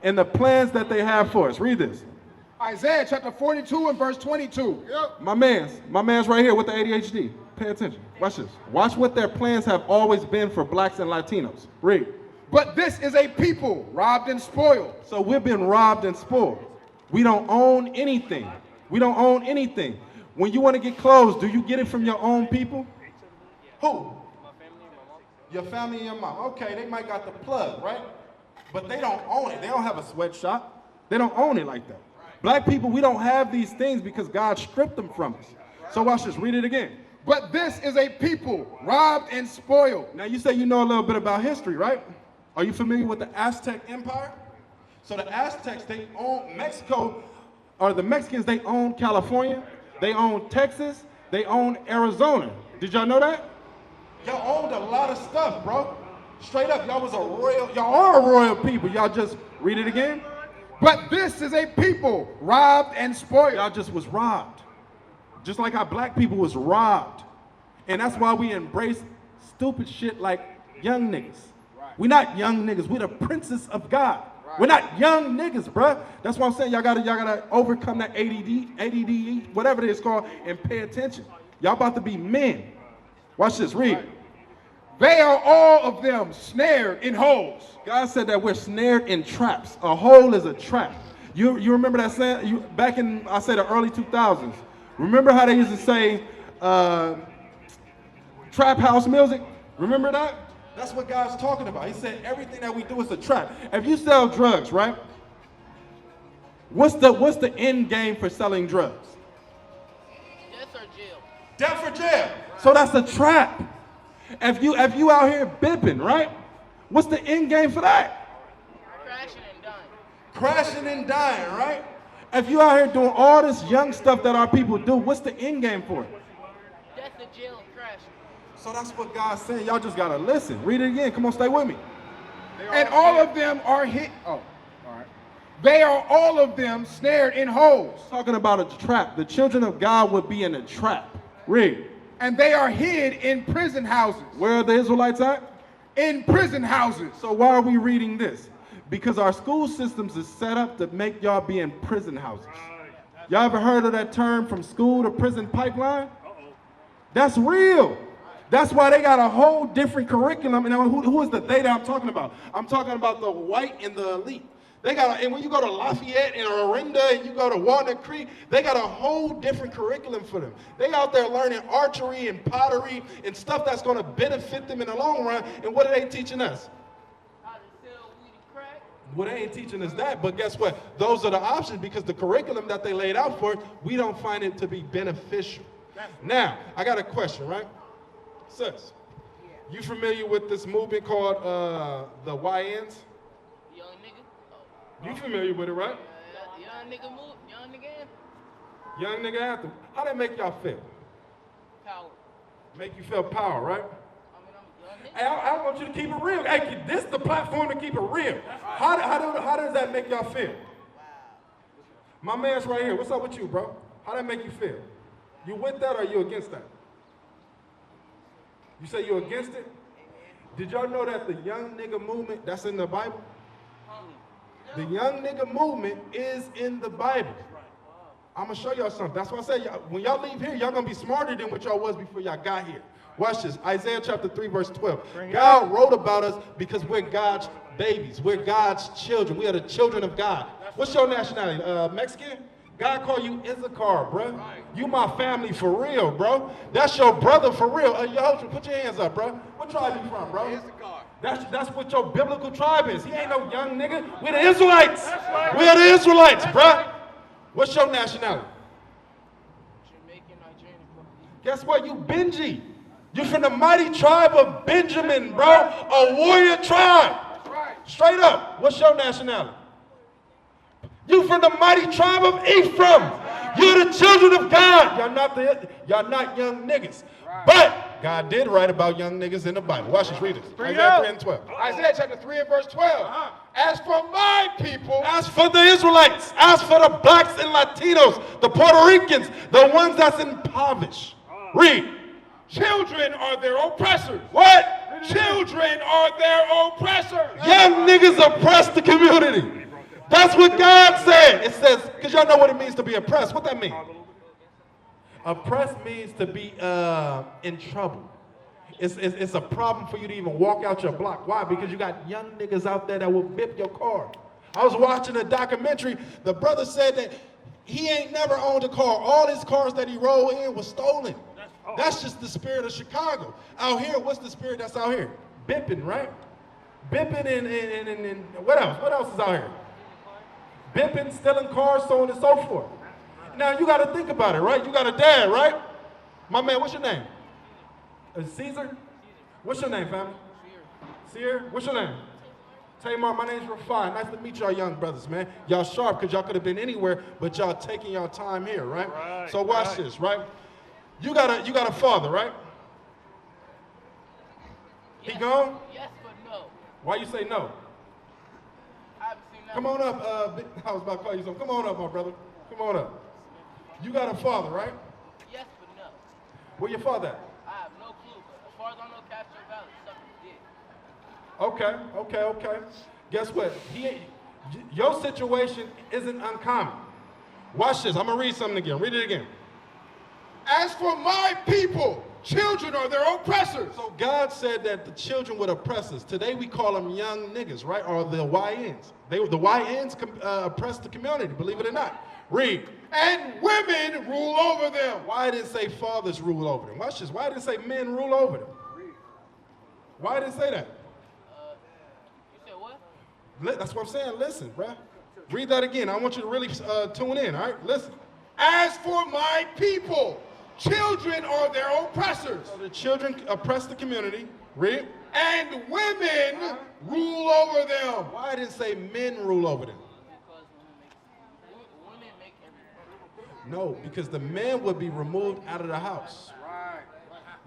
and the plans that they have for us. Read this. Isaiah chapter 42 and verse 22. Yep. My man's right here with the ADHD. Pay attention. Watch this. Watch what their plans have always been for blacks and Latinos. Read. But this is a people robbed and spoiled. So we've been robbed and spoiled. We don't own anything. We don't own anything. When you want to get clothes, do you get it from your own people? Who? Your family and your mom. Okay, they might got the plug, right? But they don't own it. They don't have a sweatshop. They don't own it like that. Black people, we don't have these things because God stripped them from us. So watch this. Read it again. But this is a people robbed and spoiled. Now you say you know a little bit about history, right? Are you familiar with the Aztec Empire? So the Aztecs, they own Mexico, or the Mexicans, they own California, they own Texas, they own Arizona. Did y'all know that? Y'all owned a lot of stuff, bro. Straight up, y'all are a royal people. Y'all just, read it again. But this is a people robbed and spoiled. Y'all just was robbed. Just like how black people was robbed. And that's why we embrace stupid shit like young niggas. We're not young niggas, we're the princes of God. We're not young niggas, bruh. That's why I'm saying y'all gotta overcome that ADD, whatever it is called, and pay attention. Y'all about to be men. Watch this, read. They are all of them snared in holes. God said that we're snared in traps. A hole is a trap. You remember that saying? Back in, I say, the early 2000s. Remember how they used to say trap house music? Remember that? That's what God's talking about. He said everything that we do is a trap. If you sell drugs, right? What's the end game for selling drugs? Death or jail. Death or jail. So that's a trap. If you out here bipping, right? What's the end game for that? Crashing and dying. Crashing and dying, right? If you out here doing all this young stuff that our people do, what's the end game for it? Death or jail and crashing. So that's what God's saying. Y'all just gotta listen. Read it again. Come on, stay with me. And all of them are hit. Oh, all right. They are all of them snared in holes. Talking about a trap. The children of God would be in a trap. Read. And they are hid in prison houses. Where are the Israelites at? In prison houses. So why are we reading this? Because our school systems is set up to make y'all be in prison houses. Y'all ever heard of that term from school to prison pipeline? That's real. That's why they got a whole different curriculum. And who is the they that I'm talking about? I'm talking about the white and the elite. They got, and when you go to Lafayette and Orinda and you go to Walnut Creek, they got a whole different curriculum for them. They out there learning archery and pottery and stuff that's going to benefit them in the long run. And what are they teaching us? How to sell weed and crack. Well, they ain't teaching us that, but guess what? Those are the options because the curriculum that they laid out for us, we don't find it to be beneficial. Now, I got a question, right? Sis, you familiar with this movement called the YNs? Young nigga. Oh. You familiar with it, right? Young nigga move. Young nigga. Young nigga anthem. How they make y'all feel? Power. Make you feel power, right? I mean, I'm a young nigga. Hey, I want you to keep it real. Hey, this is the platform to keep it real. How does that make y'all feel? Wow. My man's right here. What's up with you, bro? How that make you feel? You with that or you against that? You say you're against it? Did y'all know that the young nigga movement, that's in the Bible? The young nigga movement is in the Bible. I'm going to show y'all something. That's why I say, when y'all leave here, y'all going to be smarter than what y'all was before y'all got here. Watch this. Isaiah chapter 3, verse 12. God wrote about us because we're God's babies. We're God's children. We are the children of God. What's your nationality? Mexican? God call you Issachar, bro. You my family for real, bro. That's your brother for real. Yo, put your hands up, bro. What tribe you from, bro? Issachar. That's what your biblical tribe is. He ain't no young nigga. We're the Israelites. We are the Israelites, bro. What's your nationality? Jamaican, Nigerian, Puerto Guess what? You Benji. You from the mighty tribe of Benjamin, bro. A warrior tribe. Straight up. What's your nationality? You from the mighty tribe of Ephraim. You're the children of God. Y'all not young niggas. But God did write about young niggas in the Bible. Watch this, read this. Isaiah 3 and 12. Isaiah chapter 3 and verse 12. As for my people. As for the Israelites. As for the blacks and Latinos. The Puerto Ricans. The ones that's impoverished. Read. Children are their oppressors. What? Children are their oppressors. Young niggas oppress the community. That's what God said. It says, because y'all know what it means to be oppressed. What that mean? Oppressed means to be in trouble. It's a problem for you to even walk out your block. Why? Because you got young niggas out there that will whip your car. I was watching a documentary. The brother said that he ain't never owned a car. All his cars that he rolled in was stolen. That's just the spirit of Chicago. Out here, what's the spirit that's out here? Bipping, right? Bipping and what else? What else is out here? Bipping, stealing cars, so on and so forth. Now, you got to think about it, right? You got a dad, right? My man, what's your name? Caesar? What's your name, family? Seer. What's your name? Tamar, my name's Rafai. Nice to meet y'all young brothers, man. Y'all sharp, because y'all could have been anywhere, but y'all taking y'all time here, right? So watch this, right? You got a father, right? Yes, he gone? Yes, but no. Why you say no? I haven't seen that. Come on up. I was about to call you something. Come on up, my brother. Come on up. You got a father, right? Yes, but no. Where your father at? I have no clue, but as far as I know, Castro Valley, something did. Okay. Guess what? Your situation isn't uncommon. Watch this. I'm going to read something again. Read it again. As for my people, children are their oppressors. So God said that the children would oppress us. Today we call them young niggas, right? Or the YNs. The YNs oppress the community, believe it or not. Read. And women rule over them. Why did it say fathers rule over them? Watch this. Why did it say men rule over them? Why did it say that? You said what? That's what I'm saying. Listen, bruh. Read that again. I want you to really tune in, all right? Listen. As for my people, children are their oppressors. So the children oppress the community. Read. And women rule over them. Why did it say men rule over them? Because women make everything. No, because the man would be removed out of the house.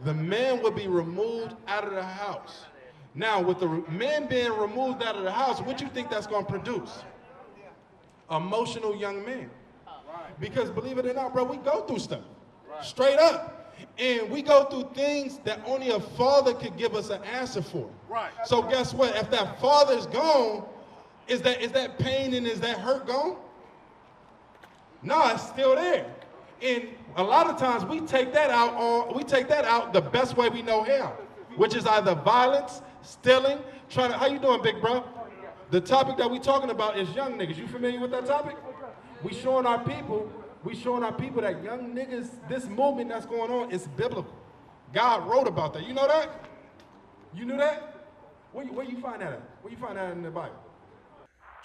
The man would be removed out of the house. Now, with the men being removed out of the house, what do you think that's going to produce? Emotional young men. Because believe it or not, bro, we go through stuff. Straight up. And we go through things that only a father could give us an answer for. Right. So guess what? If that father's gone, is that pain and is that hurt gone? No, it's still there. And a lot of times we take that out the best way we know how, which is either violence, stealing, how you doing, big bro? The topic that we talking about is young niggas. You familiar with that topic? We showing our people that young niggas, this movement that's going on is biblical. God wrote about that. You know that? You knew that? Where you find that at? Where you find that in the Bible?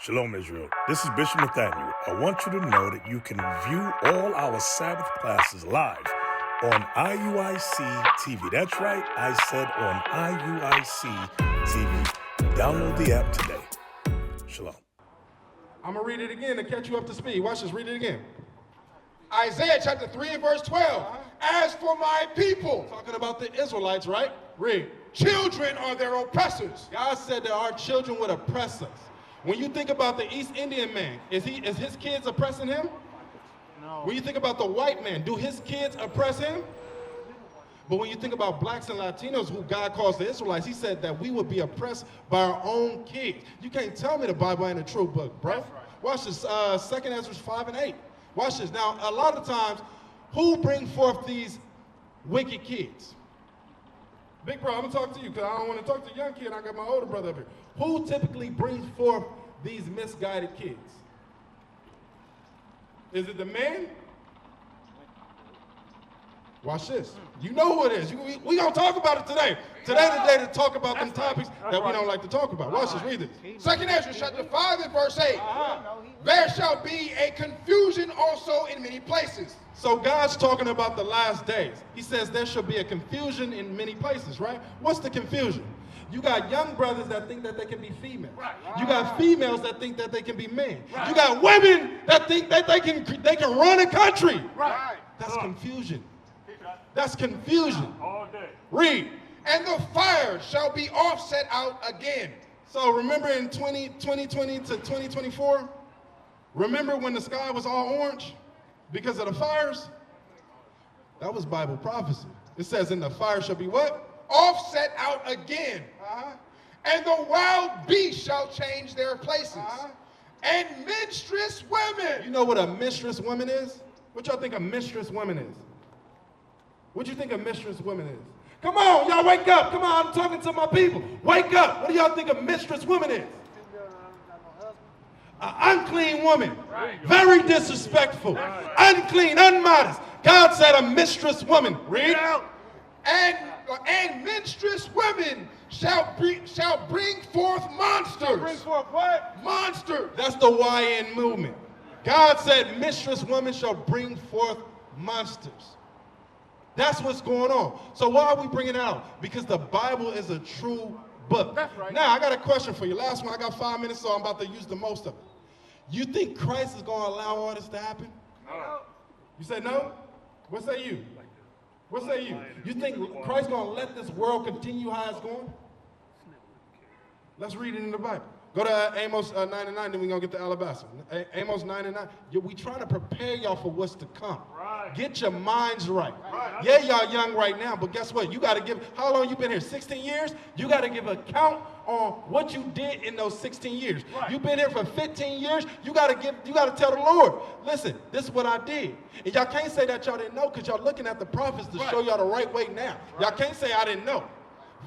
Shalom, Israel. This is Bishop Nathaniel. I want you to know that you can view all our Sabbath classes live on IUIC TV. That's right, I said on IUIC TV. Download the app today. Shalom. I'm going to read it again to catch you up to speed. Watch this. Read it again. Isaiah chapter 3 and verse 12. As for my people, Talking about the Israelites, right? Read. children are their oppressors. God said that our children would oppress us. When you think about the East Indian man, is his kids oppressing him? No. When you think about the white man, do his kids oppress him? But when you think about blacks and Latinos, who God calls the Israelites, he said that we would be oppressed by our own kids. You can't tell me the Bible ain't a true book, bro. Watch this, 2 Ezra 5 and 8. Watch this. Now, a lot of times, who bring forth these wicked kids? Big bro, I'm gonna talk to you because I don't want to talk to a young kid. I got my older brother up here. Who typically brings forth these misguided kids? Is it the man? Watch this. You know who it is. We gonna talk about it today. Today's the day to talk about them topics that we don't like to talk about. Watch this. Read this. 2 Ezra chapter 5 and verse 8. There shall be a confusion also in many places. So God's talking about the last days. He says there shall be a confusion in many places, right? What's the confusion? You got young brothers that think that they can be females. You got females that think that they can be men. You got women that think that they can run a country. That's confusion. That's confusion. All day. Read. And the fire shall be offset out again. So remember in 2020 to 2024, remember when the sky was all orange because of the fires? That was Bible prophecy. It says, and the fire shall be what? Offset out again. And the wild beasts shall change their places. and menstruous women. You know what a menstruous woman is? What y'all think a menstruous woman is? What do you think a menstruous woman is? Come on, y'all wake up. Come on, I'm talking to my people. Wake up. What do y'all think a menstruous woman is? An unclean woman. Very disrespectful. Unclean, unmodest. God said a menstruous woman. Read. And menstruous women shall bring forth monsters. Bring forth what? Monsters. That's the YN movement. God said menstruous women shall bring forth monsters. That's what's going on. So why are we bringing it out? Because the Bible is a true book. That's right. Now, I got a question for you. Last one, I got 5 minutes, so I'm about to use the most of it. You think Christ is going to allow all this to happen? No. You say no? What say you? What say you? You think Christ going to let this world continue how it's going? Let's read it in the Bible. Go to Amos 9 and 9, then we're going to get to Alabaster. Amos 9 and 9. We trying to prepare y'all for what's to come. Right. Get your minds right. Yeah, y'all young right now, but guess what? You got to give, how long you been here? 16 years? You got to give account on what you did in those 16 years. Right. You've been here for 15 years. You got to tell the Lord, listen, this is what I did. And y'all can't say that y'all didn't know because y'all looking at the prophets to show y'all the right way now. Y'all can't say I didn't know.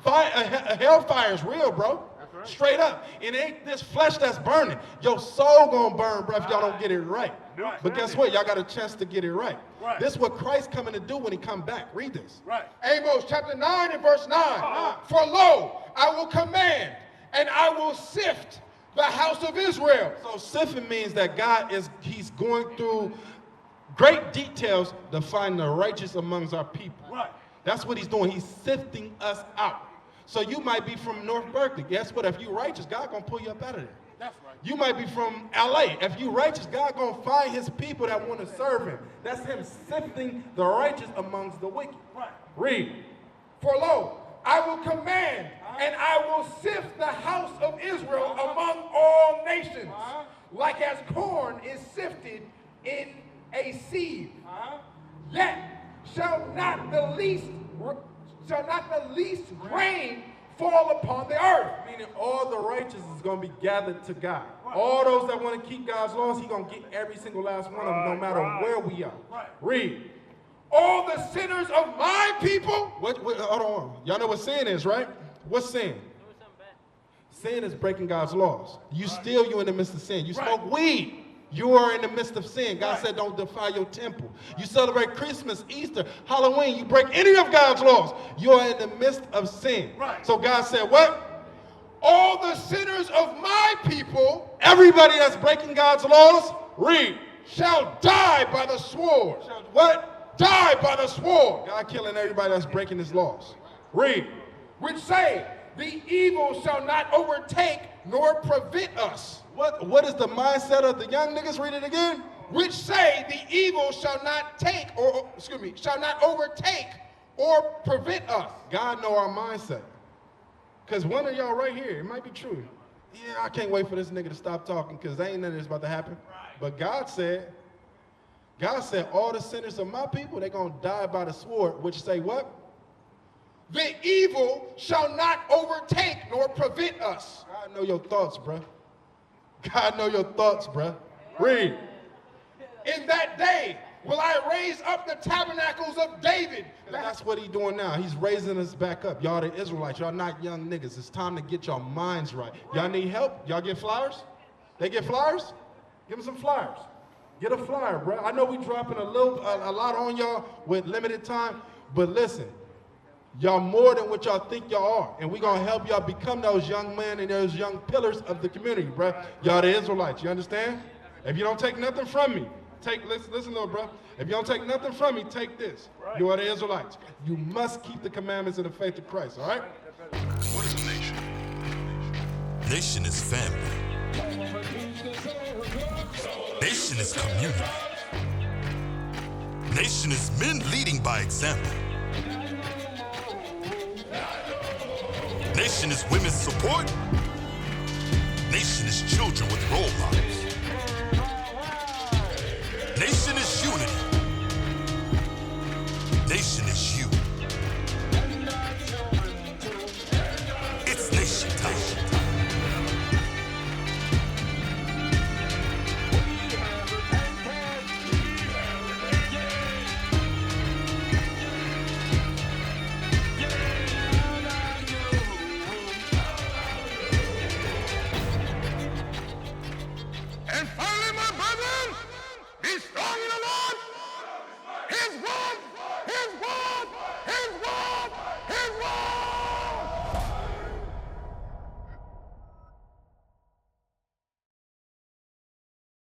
Hellfire is real, bro. Right. Straight up. It ain't this flesh that's burning. Your soul gonna burn, bro, if y'all don't get it right. Right. But guess what? Y'all got a chance to get it right. Right. This is what Christ coming to do when he come back. Read this. Right. Amos chapter 9 and verse 9. For lo, I will command and I will sift the house of Israel. So sifting means that he's going through great details to find the righteous amongst our people. Right. That's what he's doing. He's sifting us out. So you might be from North Berkeley. Guess what? If you're righteous, God gonna pull you up out of there. That's right. You might be from LA. If you're righteous, God gonna find his people that want to serve him. That's him sifting the righteous amongst the wicked. Right. Read. For lo, I will command and I will sift the house of Israel among all nations, like as corn is sifted in a sieve. Yet shall not the least grain fall upon the earth. Meaning all the righteous is going to be gathered to God. All those that want to keep God's laws, he's going to get every single last one of them, no matter where we are. Right. Read. All the sinners of my people. Hold on. Y'all know what sin is, right? What's sin? Doing something bad. Sin is breaking God's laws. You steal, you're in the midst of sin. You smoke weed, you are in the midst of sin. God said don't defile your temple. You celebrate Christmas, Easter, Halloween, you break any of God's laws, you are in the midst of sin. Right. So God said what? All the sinners of my people, Everybody that's breaking God's laws, read. shall die by the sword. What? Die by the sword. God killing everybody that's breaking his laws. Read. Which say, the evil shall not overtake nor prevent us. What is the mindset of the young niggas? Read it again. Which say, the evil shall not overtake or prevent us. God know our mindset. Because one of y'all right here, it might be true. Yeah, I can't wait for this nigga to stop talking because ain't nothing that's about to happen. But God said, all the sinners of my people, they're going to die by the sword, which say what? The evil shall not overtake nor prevent us. God know your thoughts, bruh. God know your thoughts, bruh. Read. In that day will I raise up the tabernacles of David. That's what he's doing now. He's raising us back up. Y'all the Israelites. Y'all not young niggas. It's time to get your minds right. Y'all need help? Y'all get flyers? They get flyers? Give them some flyers. Get a flyer, bro. I know we dropping a lot on y'all with limited time, but listen, y'all more than what y'all think y'all are, and we gonna help y'all become those young men and those young pillars of the community, bro. Y'all the Israelites. You understand? If you don't take nothing from me, listen, little bro. If you don't take nothing from me, take this. Right. You are the Israelites. You must keep the commandments of the faith of Christ. All right? What is a nation? Nation is family. Nation is community. Nation is men leading by example. Nation is women's support. Nation is children with role models. Nation is unity. Nation is you. It's nation time. is one. His word